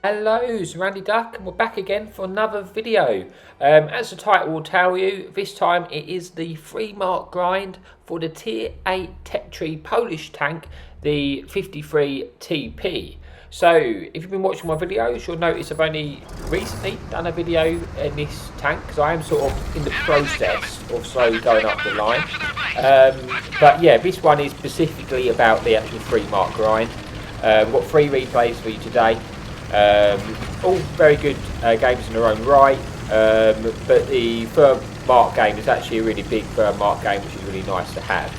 Hello, it's Randy Duck, and we're back again for another video. As the title will tell you, this time it is the 3 mark grind for the Tier 8 Tech Tree Polish tank, the 53 TP. So, if you've been watching my videos, you'll notice I've only recently done a video in this tank, because I am sort of in the process of slowly going up the line. But yeah, this one is specifically about the actual 3 mark grind. We've got 3 replays for you today. All very good games in their own right, but the third mark game is actually a really big third mark game, which is really nice to have.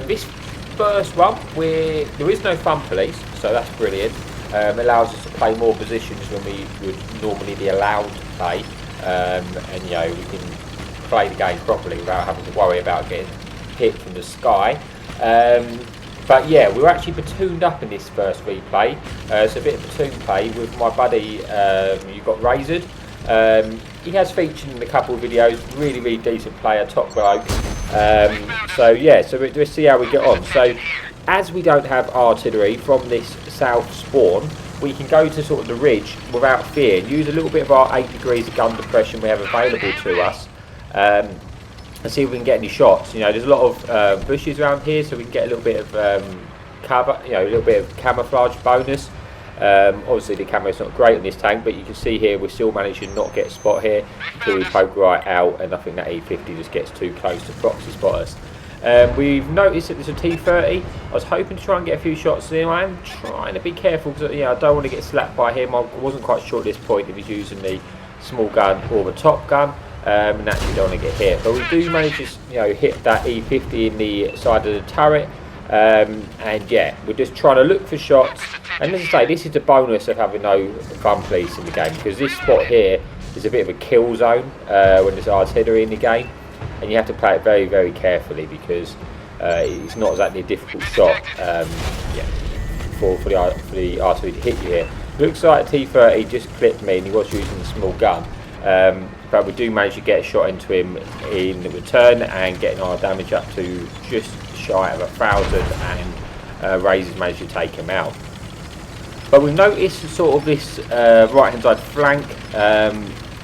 This first one, there is no fun police, so that's brilliant. Allows us to play more positions than we would normally be allowed to play, and you know, we can play the game properly without having to worry about getting hit from the sky. But yeah, we were actually platooned up in this first replay. It's a bit of platoon play with my buddy, you got Razored. He has featured in a couple of videos, really decent player, top bloke. So yeah, so we'll see how we get on. So as we don't have artillery from this south spawn, we can go to sort of the ridge without fear and use a little bit of our 8 degrees of gun depression we have available to us. And see if we can get any shots. You know, there's a lot of bushes around here, so we can get a little bit of cover, you know, a little bit of camouflage bonus. Obviously the camera's not great on this tank, but you can see here we're still managing to not get a spot here until we poke right out, and I think that E50 just gets too close to proxy spot us. We've noticed that there's a T30. I was hoping to try and get a few shots in. I am trying to be careful because I don't want to get slapped by him. I wasn't quite sure at this point if he's using the small gun or the top gun. And actually don't want to get hit, but we do manage to hit that E50 in the side of the turret, and yeah, we're just trying to look for shots. And as I say, this is the bonus of having no fun police in the game, because this spot here is a bit of a kill zone when there's artillery in the game, and you have to play it very carefully, because it's not exactly a difficult shot for the artillery to hit you here. Looks like T30 just clipped me, and he was using the small gun. But we do manage to get a shot into him in return and getting our damage up to just shy of 1,000, and Razor's managed to take him out. But we've noticed sort of this right hand side flank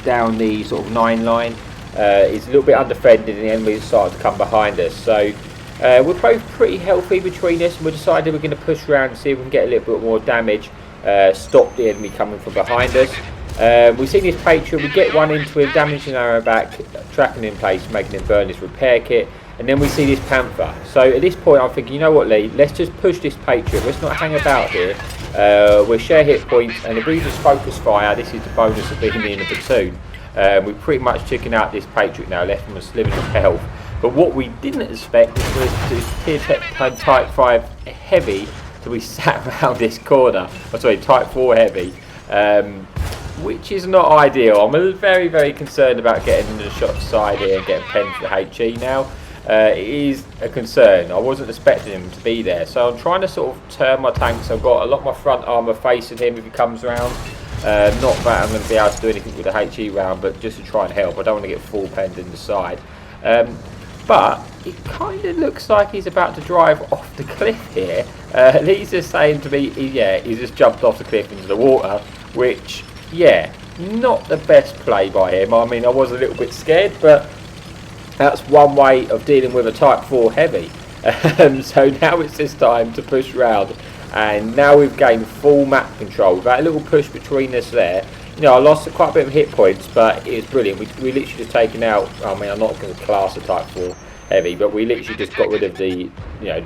down the sort of 9 line is a little bit undefended, and the enemy started to come behind us. So we're both pretty healthy between us, and we decided we're going to push around and see if we can get a little bit more damage, stop the enemy coming from behind us. We've seen this Patriot, we get one into him, damaging arrow back, trapping him in place, making him burn his repair kit, and then we see this Panther. So at this point I'm thinking, you know what, Lee, let's just push this Patriot, let's not hang about here. We'll share hit points, and if we just focus fire, this is the bonus of being in the platoon. We've pretty much taken out this Patriot now, left him a sliver of health. But what we didn't expect was this Tier Type 5 heavy to be sat around this corner. Oh, sorry, Type 4 heavy. Which is not ideal. I'm very concerned about getting the shot side here and getting penned for the HE now. It is a concern. I wasn't expecting him to be there, so I'm trying to sort of turn my tanks. I've got a lot of my front armour facing him if he comes around. Not that I'm going to be able to do anything with the HE round, but just to try and help. I don't want to get full penned in the side. But it kind of looks like he's about to drive off the cliff here. Lee's just saying to me, yeah, he's just jumped off the cliff into the water, which, yeah, not the best play by him. I mean, I was a little bit scared, but that's one way of dealing with a Type 4 heavy. So now it's just time to push round, and now we've gained full map control. That little push between us there, you know, I lost quite a bit of hit points, but it was brilliant. We literally just taken out, I mean, I'm not going to class a Type 4 heavy, but we literally just got rid of the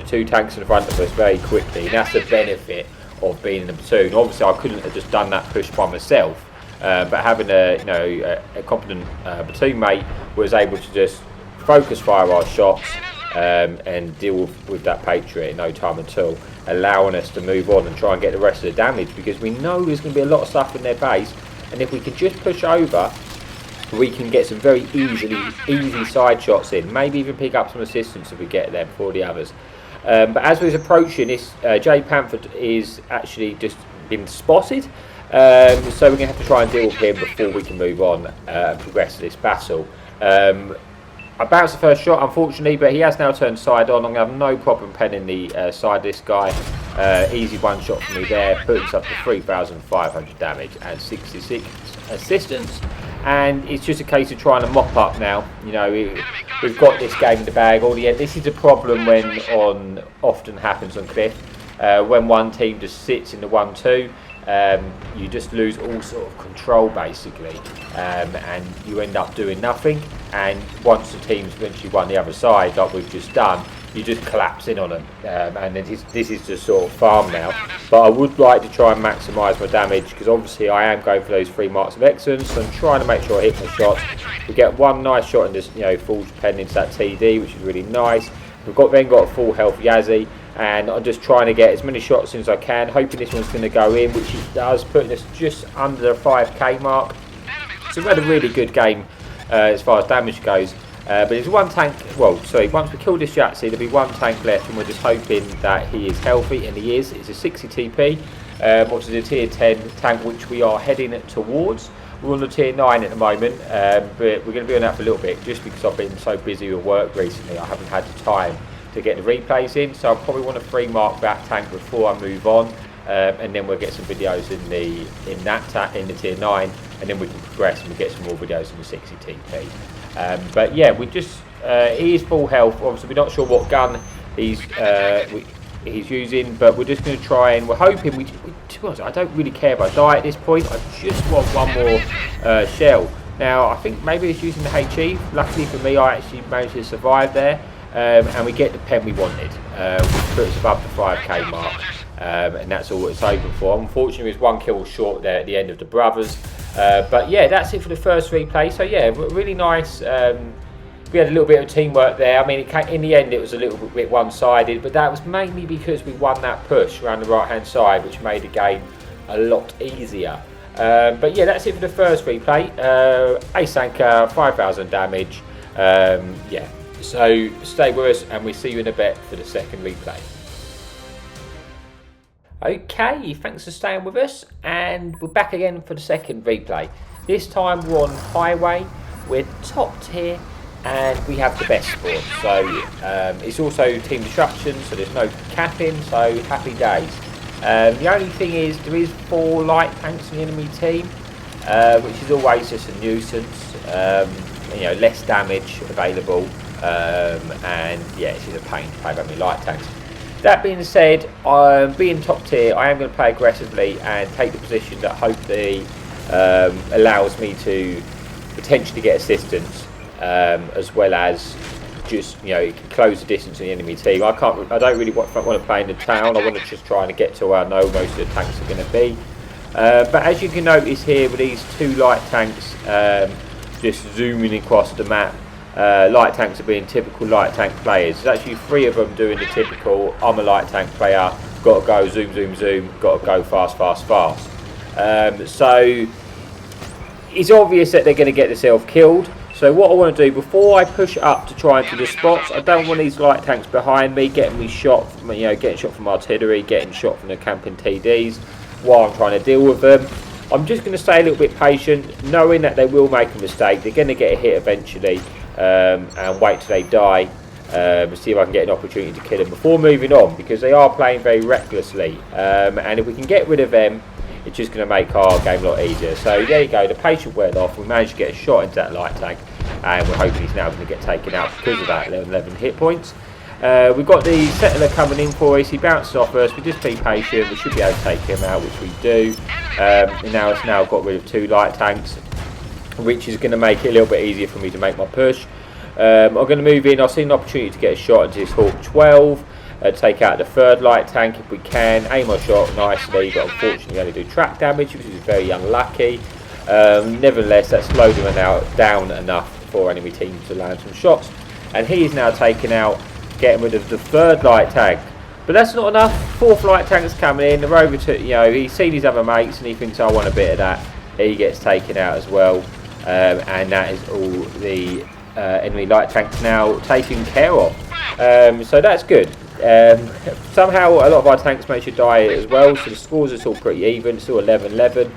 2 tanks in front of us very quickly, and that's the benefit of being in a platoon. Obviously I couldn't have just done that push by myself, but having a competent platoon mate was able to just focus fire our shots and deal with that Patriot in no time at all, allowing us to move on and try and get the rest of the damage, because we know there's going to be a lot of stuff in their base, and if we can just push over, we can get some very easy side shots in, maybe even pick up some assistance if we get there before the others. But as we're approaching, this J Panther is actually just been spotted, so we're going to have to try and deal with him before we can move on and progress to this battle. I bounced the first shot, unfortunately, but he has now turned side on. I'm going to have no problem penning the side of this guy. Easy one shot for me there, putting us up to 3,500 damage and 66 assistance. And it's just a case of trying to mop up now. You know, we've got this game in the bag. This is a problem when often happens on Cliff. When one team just sits in the 1-2, you just lose all sort of control basically, and you end up doing nothing. And once the team's eventually won the other side, like we've just done, you just collapse in on them, and this is just sort of farm now. But I would like to try and maximise my damage, because obviously I am going for those 3 marks of excellence, so I'm trying to make sure I hit my shots. We get one nice shot and just, you know, falls pen into that TD, which is really nice. We've then got a full health Yazzie, and I'm just trying to get as many shots as I can, hoping this one's going to go in, which it does, putting us just under the 5k mark. So we've had a really good game as far as damage goes. But there's one tank, once we kill this Yahtzee, there'll be one tank left, and we're just hoping that he is healthy, and he is. It's a 60 TP, which is a tier 10 tank, which we are heading towards. We're on the tier 9 at the moment, but we're going to be on that for a little bit, just because I've been so busy with work recently. I haven't had the time to get the replays in, so I probably want to 3 mark that tank before I move on, and then we'll get some videos in the tier 9, and then we can progress and we get some more videos in the 60 TP. But yeah, we just he is full health. Obviously, we're not sure what gun he's using, but we're just going to try, and we're hoping to be honest, I don't really care if I die at this point. I just want one more shell. Now, I think maybe he's using the HE. Luckily for me, I actually managed to survive there, and we get the pen we wanted, which puts us above the 5k mark, and that's all it's open for. Unfortunately, there's 1 kill short there at the end of the brothers. But yeah, that's it for the first replay. So yeah, really nice. We had a little bit of teamwork there. I mean, in the end, it was a little bit one-sided, but that was mainly because we won that push around the right-hand side, which made the game a lot easier. But yeah, that's it for the first replay. Ace anchor, 5,000 damage. Yeah, so stay with us, and we'll see you in a bit for the second replay. Okay, thanks for staying with us, and we're back again for the second replay. This time we're on highway, we're top tier, and we have the best score. So it's also team destruction, so there's no capping, so happy days. The only thing is there is 4 light tanks in the enemy team, which is always just a nuisance. You know, less damage available, and yeah, it's just a pain to play about me light tanks. That being said, being top tier, I am going to play aggressively and take the position that hopefully allows me to potentially get assistance, as well as just, you know, close the distance in the enemy team. I don't really want to play in the town. I want to just try and get to where I know most of the tanks are going to be. But as you can notice here, with these 2 light tanks just zooming across the map. Light tanks are being typical light tank players. There's actually 3 of them doing the typical, I'm a light tank player, got to go zoom, zoom, zoom, got to go fast, fast, fast. So it's obvious that they're going to get themselves killed. So what I want to do, before I push up to try and do the spots, I don't want these light tanks behind me getting me shot, getting shot from artillery, getting shot from the camping TDs while I'm trying to deal with them. I'm just going to stay a little bit patient, knowing that they will make a mistake. They're going to get a hit eventually. And wait till they die, and see if I can get an opportunity to kill them before moving on, because they are playing very recklessly, and if we can get rid of them, it's just going to make our game a lot easier. So there you go, the patient went off, we managed to get a shot into that light tank, and we're hoping he's now going to get taken out because of that 11 hit points. We've got the settler coming in for us. He bounces off us, we just be patient, we should be able to take him out, which we do. And now it's got rid of 2 light tanks, which is going to make it a little bit easier for me to make my push. I'm going to move in. I've seen an opportunity to get a shot into this Hawk 12, take out the 3rd light tank if we can, aim our shot nicely, but unfortunately only do track damage, which is very unlucky. Nevertheless, that slowed him down enough for enemy team to land some shots, and he is now taken out, getting rid of the 3rd light tank. But that's not enough. 4th light tank is coming in. They're over to, he's seen his other mates and he thinks I want a bit of that. He gets taken out as well. And that is all the enemy light tanks now taken care of. So that's good. Somehow a lot of our tanks managed to die as well, so the scores are still pretty even, still 11-11.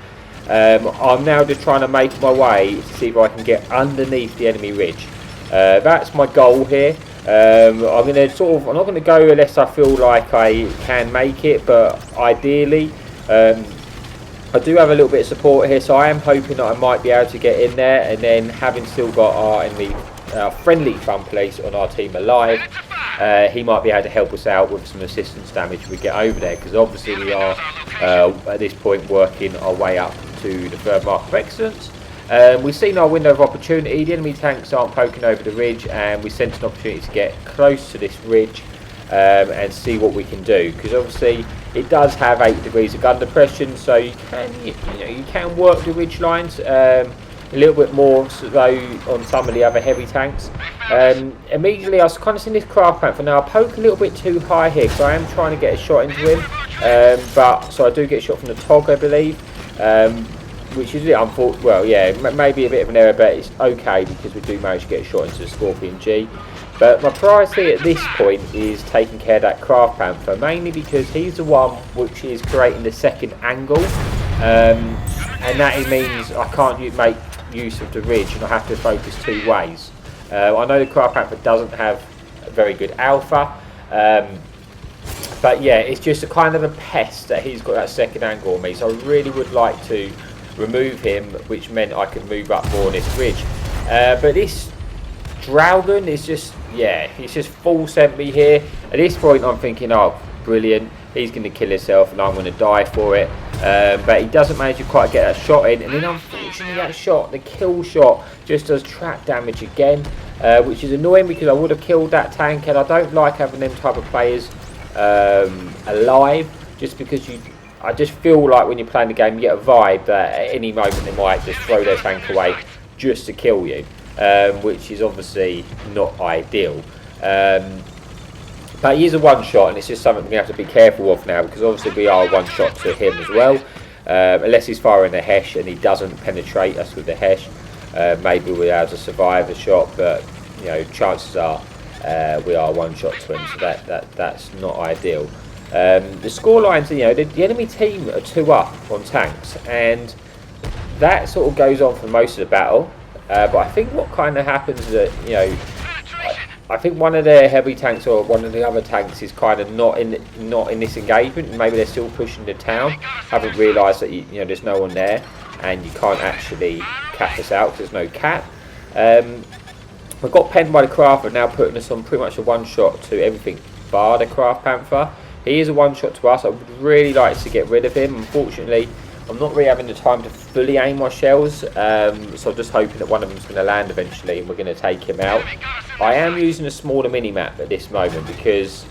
I'm now just trying to make my way to see if I can get underneath the enemy ridge. That's my goal here. I'm not going to go unless I feel like I can make it, but ideally, I do have a little bit of support here, so I am hoping that I might be able to get in there, and then having still got our enemy friendly fun police on our team alive, he might be able to help us out with some assistance damage if we get over there, because obviously we are at this point working our way up to the third mark of excellence. We've seen our window of opportunity. The enemy tanks aren't poking over the ridge, and we sent an opportunity to get close to this ridge and see what we can do, because obviously it does have 8 degrees of gun depression, so you can work the ridge lines a little bit more so on some of the other heavy tanks. Immediately I was kind of seeing this craft panther. Now I poke a little bit too high here, because I am trying to get a shot into him, so I do get a shot from the TOG, I believe, which is a bit unfortunate. Well, yeah, maybe a bit of an error, but it's okay because we do manage to get a shot into the Scorpion G. But my priority at this point is taking care of that craft panther, mainly because he's the one which is creating the second angle, and that means I can't make use of the ridge, and I have to focus 2 ways. I know the craft panther doesn't have a very good alpha, but yeah, it's just a kind of a pest that he's got that second angle on me, so I really would like to remove him, which meant I could move up more on this ridge. But this Dragon is just, yeah, he's just full sent me here. At this point I'm thinking, oh brilliant, he's going to kill himself and I'm going to die for it, but he doesn't manage to quite get that shot in, and then unfortunately that shot, the kill shot, just does trap damage again, which is annoying because I would have killed that tank, and I don't like having them type of players alive, just because I just feel like when you're playing the game you get a vibe that at any moment they might just throw their tank away just to kill you, which is obviously not ideal. But he is a one shot, and it's just something we have to be careful of now, because obviously we are one shot to him as well, unless he's firing the Hesh and he doesn't penetrate us with the Hesh. Maybe we're able to survive a shot, but you know, chances are we are one shot to him, so that's not ideal. The score lines, you know, the enemy team are 2 up on tanks, and that sort of goes on for most of the battle. But I think what kind of happens is that, you know, I think one of their heavy tanks or one of the other tanks is kind of not in this engagement. Maybe they're still pushing the town. Haven't realised that you know there's no one there, and you can't actually cap us out because there's no cap. We've got penned by the Crafter, now putting us on pretty much a one shot to everything bar the Craft Panther. He is a one shot to us. I would really like to get rid of him. Unfortunately, I'm not really having the time to fully aim my shells, so I'm just hoping that one of them is going to land eventually and we're going to take him out. I am using a smaller mini-map at this moment because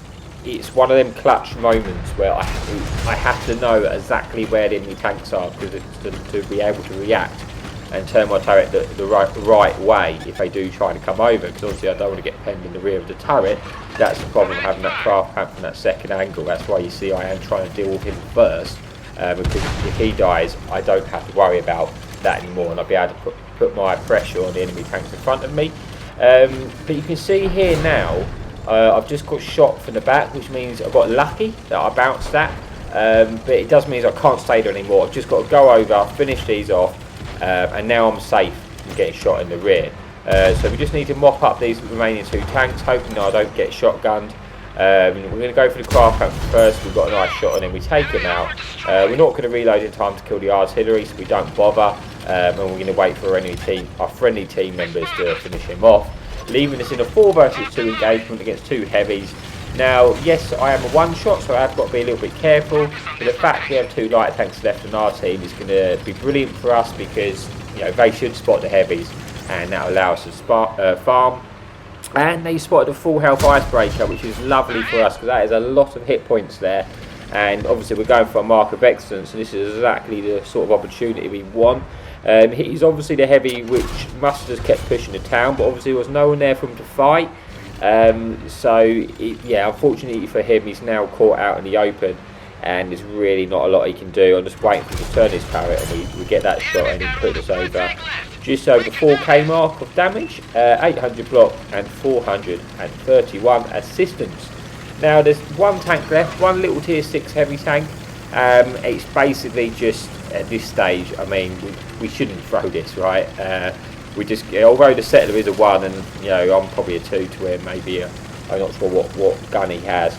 it's one of them clutch moments where I have to know exactly where the enemy tanks are to be able to react and turn my turret the right way if they do try to come over, because obviously I don't want to get penned in the rear of the turret. That's the problem, having that Craft Panther from that second angle. That's why you see I am trying to deal with him first. Because if he dies, I don't have to worry about that anymore, and I'll be able to put my pressure on the enemy tanks in front of me. But you can see here now, I've just got shot from the back, which means I got lucky that I bounced that. But it does mean I can't stay there anymore. I've just got to go over, finish these off, and now I'm safe from getting shot in the rear. So we just need to mop up these remaining 2 tanks, hoping that I don't get shotgunned. We're going to go for the Craft Panther first. We've got a nice shot and then we take him out. We're not going to reload in time to kill the artillery, so we don't bother, and we're going to wait for our friendly team members to finish him off, leaving us in a 4 versus 2 engagement against 2 heavies. Now, yes, I am a one shot, so I have got to be a little bit careful, but the fact we have 2 light tanks left on our team is going to be brilliant for us, because you know they should spot the heavies and that will allow us to farm. And they spotted a full health icebreaker, which is lovely for us because that is a lot of hit points there. And obviously we're going for a mark of excellence, and this is exactly the sort of opportunity we want. He's obviously the heavy which must have just kept pushing the town, but obviously there was no one there for him to fight. Yeah, unfortunately for him, he's now caught out in the open, and there's really not a lot he can do. I'm just waiting for him to turn his turret, and we get that shot and he put us over just over 4k mark of damage, 800 block and 431 assistance. Now there's 1 tank left, 1 little tier 6 heavy tank. It's basically just at this stage, I mean, we shouldn't throw this, right? we just, although the settler is a 1 and you know I'm probably a 2 to him, maybe I'm not sure what gun he has,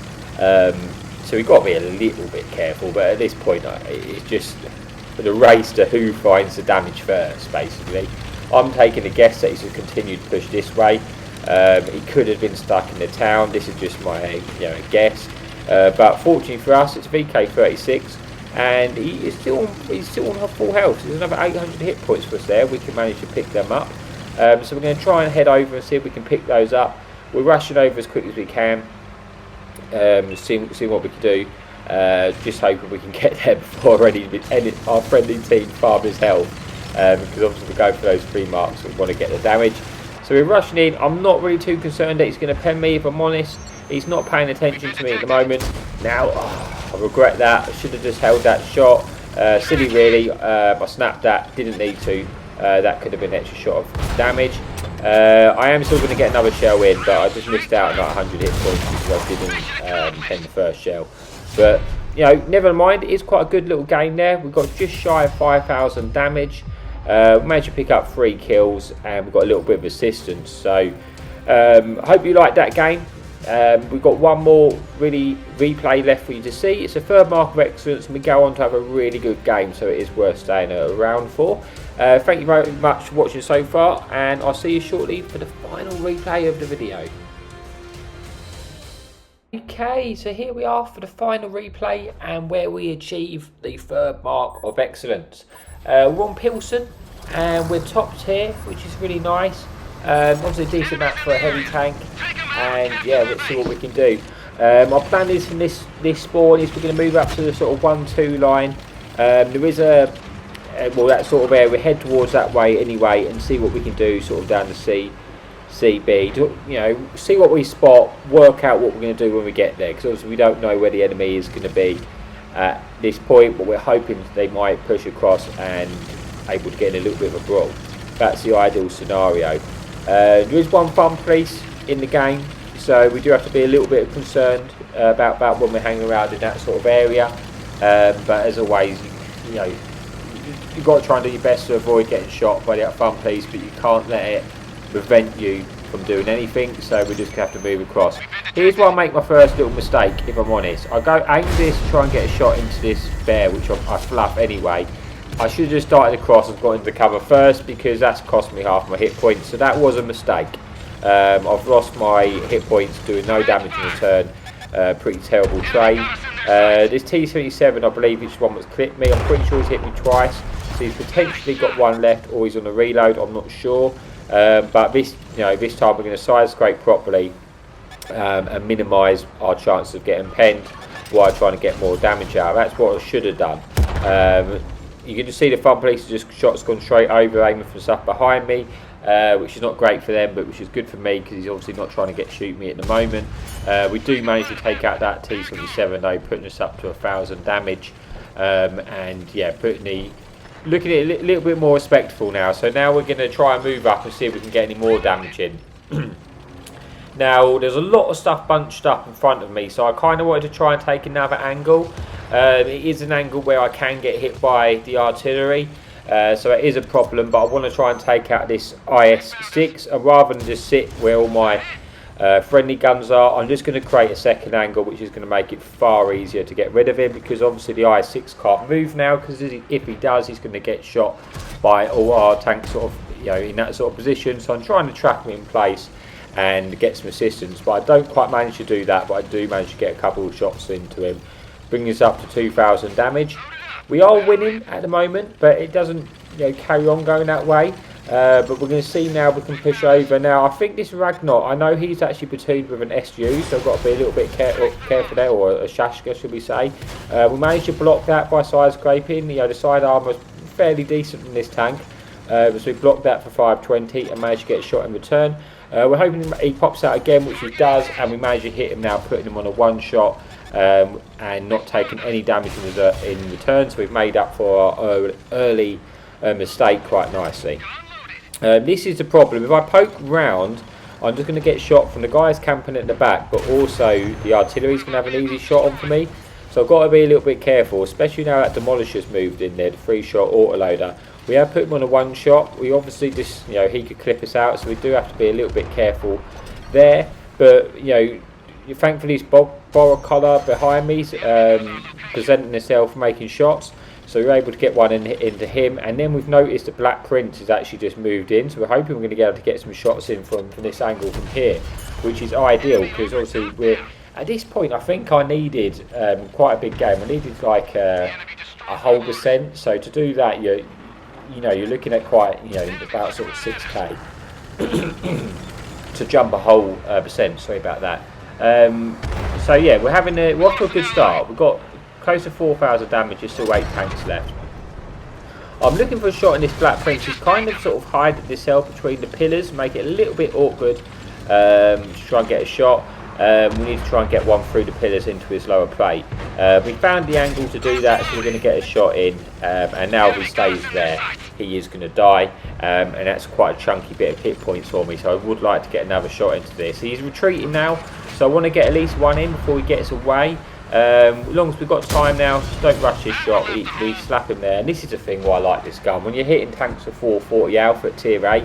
so we've got to be a little bit careful. But at this point it's just the race to who finds the damage first. Basically, I'm taking a guess that he's going to continue to push this way. He could have been stuck in the town. This is just my guess, but fortunately for us it's VK36 and he's still on full health. There's another 800 hit points for us there. We can manage to pick them up, so we're going to try and head over and see if we can pick those up. We're rushing over as quick as we can, seeing what we can do, just hoping we can get there before our friendly team farm his health, because obviously we go for those 3 marks, we want to get the damage. So we're rushing in. I'm not really too concerned that he's going to pen me, if I'm honest. He's not paying attention to me at the moment. Now, I regret that. I should have just held that shot. Silly really. I snapped that, didn't need to. That could have been an extra shot of damage. I am still going to get another shell in, but I just missed out on like 100 hit points because I didn't pen the first shell. But, you know, never mind. It is quite a good little game there. We've got just shy of 5,000 damage. We managed to pick up 3 kills and we've got a little bit of assistance. So, hope you liked that game. We've got one more really replay left for you to see. It's a 3rd mark of excellence and we go on to have a really good game, so it is worth staying around for. Thank you very much for watching so far, and I'll see you shortly for the final replay of the video. Okay, so here we are for the final replay and where we achieve the 3rd mark of excellence. We're on Pilsen and we're top tier, which is really nice. Obviously a decent map for a heavy tank, and yeah, let's see what we can do. Our plan is from this spawn is we're going to move up to the sort of 1-2 line. There is well, that sort of area. We head towards that way anyway and see what we can do sort of down the CB. You know, see what we spot, work out what we're going to do when we get there, because obviously we don't know where the enemy is going to be at this point, but we're hoping they might push across and able to get in a little bit of a brawl. That's the ideal scenario. There is one farm police in the game, so we do have to be a little bit concerned about when we're hanging around in that sort of area. But as always, you know, you've got to try and do your best to avoid getting shot by the farm police, but you can't let it prevent you from doing anything, so we just have to move across. Here's where I make my first little mistake, if I'm honest. I go aim this to try and get a shot into this bear, which I fluff anyway. I should have just started across and got into cover first, because that's cost me half my hit points, so that was a mistake. I've lost my hit points doing no damage in return. Pretty terrible trade. This T-77, I believe, is one that's clipped me. I'm pretty sure he's hit me twice, so he's potentially got one left, or he's on a reload, I'm not sure. But this time we're going to side scrape properly and minimise our chances of getting penned while trying to get more damage out. That's what I should have done. You can just see the farm police just shots gone straight over, aiming for stuff behind me, which is not great for them, but which is good for me because he's obviously not trying to shoot me at the moment. We do manage to take out that T-77 though, putting us up to 1,000 damage, and yeah, looking at it a little bit more respectful now. So now we're going to try and move up and see if we can get any more damage in. Now there's a lot of stuff bunched up in front of me, so I kind of wanted to try and take another angle. It is an angle where I can get hit by the artillery, so it is a problem, but I want to try and take out this IS-6, and rather than just sit where all my friendly guns are, I'm just going to create a second angle, which is going to make it far easier to get rid of him, because obviously the IS-6 can't move now, because if he does, he's going to get shot by all our tanks sort of, you know, in that sort of position. So I'm trying to trap him in place and get some assistance, but I don't quite manage to do that, but I do manage to get a couple of shots into him, bringing us up to 2,000 damage. We are winning at the moment, but it doesn't, you know, carry on going that way. But we're going to see now we can push over. Now I think this Ragnar, I know he's actually platooned with an SU, so I've got to be a little bit careful there, or a Shashka should we say. We managed to block that by side scraping. You know, the side armour is fairly decent in this tank, so we blocked that for 520 and managed to get a shot in return. We're hoping he pops out again, which he does, and we managed to hit him now, putting him on a one shot and not taking any damage in return. So we've made up for our early mistake quite nicely. This is the problem. If I poke round, I'm just going to get shot from the guys camping at the back, but also the artillery's going to have an easy shot on for me. So I've got to be a little bit careful, especially now that Demolisher's moved in there, the 3-shot autoloader. We have put him on a one shot. We obviously just, he could clip us out, so we do have to be a little bit careful there. But thankfully, this borrow colour behind me presenting himself, making shots. So we're able to get one into him, and then we've noticed that Black Prince has actually just moved in. So we're hoping we're going to be able to get some shots in from this angle from here, which is ideal because obviously we're at this point. I think I needed quite a big game. I needed like a whole percent. So to do that, you're looking at quite about sort of 6k to jump a whole percent. Sorry about that. So yeah, we're off to a good start. We've got close to 4,000 damage. There's still 8 tanks left. I'm looking for a shot in this Black Prince. He's kind of sort of hiding himself between the pillars, make it a little bit awkward to try and get a shot. We need to try and get one through the pillars into his lower plate. We found the angle to do that, so we're going to get a shot in, and now if he stays there, he is going to die, and that's quite a chunky bit of hit points for me, so I would like to get another shot into this. He's retreating now, so I want to get at least one in before he gets away. As long as we've got time now, just don't rush his shot. We slap him there, and this is the thing why I like this gun. When you're hitting tanks of 440 alpha at tier 8,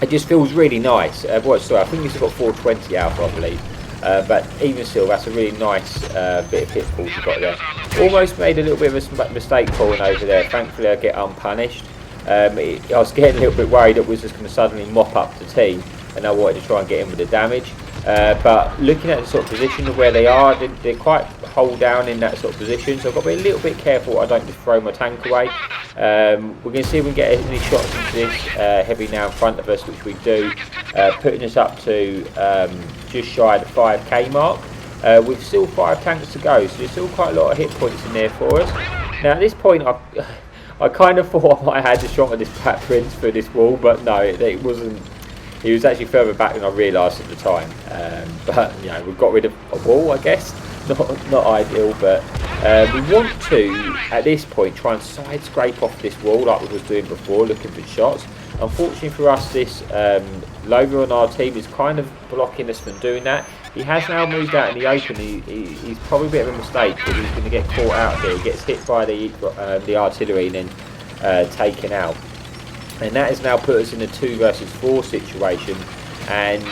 it just feels really nice. I think he's got 420 alpha, I believe. But even still, that's a really nice bit of hit pulls you've got there. Almost made a little bit of a mistake falling over there. Thankfully, I get unpunished. I was getting a little bit worried that we was just going to suddenly mop up the team, and I wanted to try and get in with the damage. But looking at the sort of position of where they are, they're quite hold down in that sort of position, so I've got to be a little bit careful I don't just throw my tank away. We're going to see if we can get any shots into this heavy now in front of us, which we do, putting us up to just shy of the 5k mark. With still 5 tanks to go, so there's still quite a lot of hit points in there for us. Now at this point I kind of thought I might have had the shot of this Black Prince through this wall, but no, it wasn't. He was actually further back than I realised at the time. But we've got rid of a wall, I guess. Not ideal, but we want to at this point try and side scrape off this wall like we was doing before, looking for shots. Unfortunately for us, this Lover on our team is kind of blocking us from doing that. He has now moved out in the open. He's probably a bit of a mistake because he's going to get caught out here. He gets hit by the artillery and then taken out. And that has now put us in a 2 versus 4 situation, and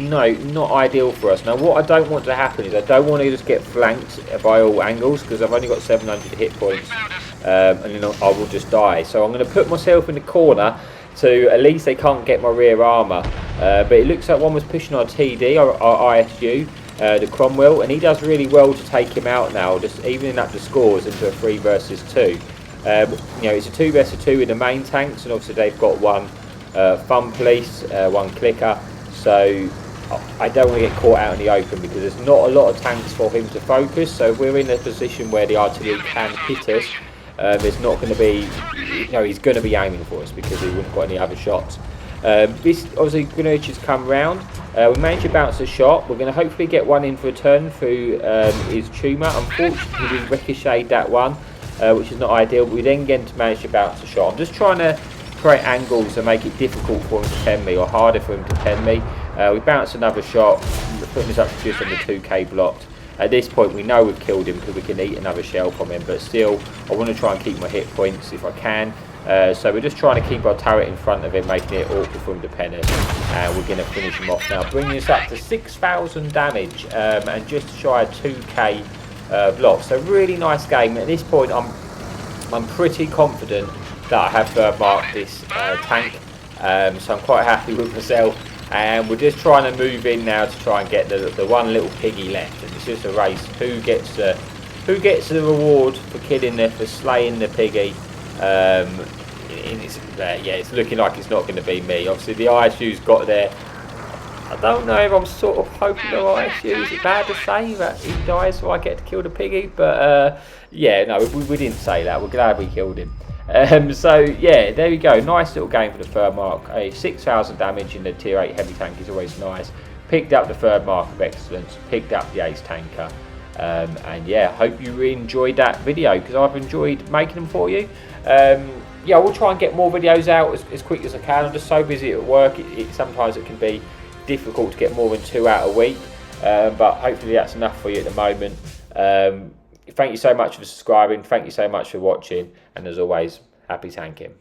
no, not ideal for us. Now what I don't want to happen is I don't want to just get flanked by all angles, because I've only got 700 hit points, and then I will just die. So I'm going to put myself in the corner so at least they can't get my rear armour. But it looks like one was pushing our TD, our ISU, the Cromwell, and he does really well to take him out now, just evening up the scores into a 3 versus 2. It's a 2 versus 2 with the main tanks, and obviously they've got one fun police, one clicker, so I don't want to get caught out in the open because there's not a lot of tanks for him to focus. So if we're in a position where the artillery can hit us, there's not going to be, he's going to be aiming for us because he wouldn't got any other shots. This obviously Greenwich has come round. We managed to bounce a shot. We're going to hopefully get one in for a turn through his tumour. Unfortunately, we ricocheted that one, which is not ideal, but we then managed to bounce a shot. I'm just trying to create angles and make it difficult for him to pen me, or harder for him to pen me. We bounced another shot, putting us up to just under 2k blocked. At this point we know we've killed him because we can eat another shell from him, but still I want to try and keep my hit points if I can. So we're just trying to keep our turret in front of him, making it awkward for him to pen us, and we're going to finish him off now, bringing us up to 6,000 damage and just shy of 2k blocks. So really nice game. At this point I'm pretty confident that I have marked this tank, so I'm quite happy with myself, and we're just trying to move in now to try and get the one little piggy left, and it's just a race who gets the reward for for slaying the piggy. It's looking like it's not going to be me. Obviously the ISU's got there. I don't know if I'm sort of hoping the ISU, is it bad to say that he dies so I get to kill the piggy, but yeah, no, we didn't say that. We're glad we killed him. So yeah, there we go. Nice little game for the third mark. 6,000 damage in the tier 8 heavy tank is always nice. Picked up the third mark of excellence. Picked up the ace tanker. And yeah, hope you really enjoyed that video because I've enjoyed making them for you. Yeah, I will try and get more videos out as quick as I can. I'm just so busy at work. Sometimes it can be difficult to get more than 2 out a week. But hopefully that's enough for you at the moment. thank you so much for subscribing. Thank you so much for watching. And as always, happy tanking.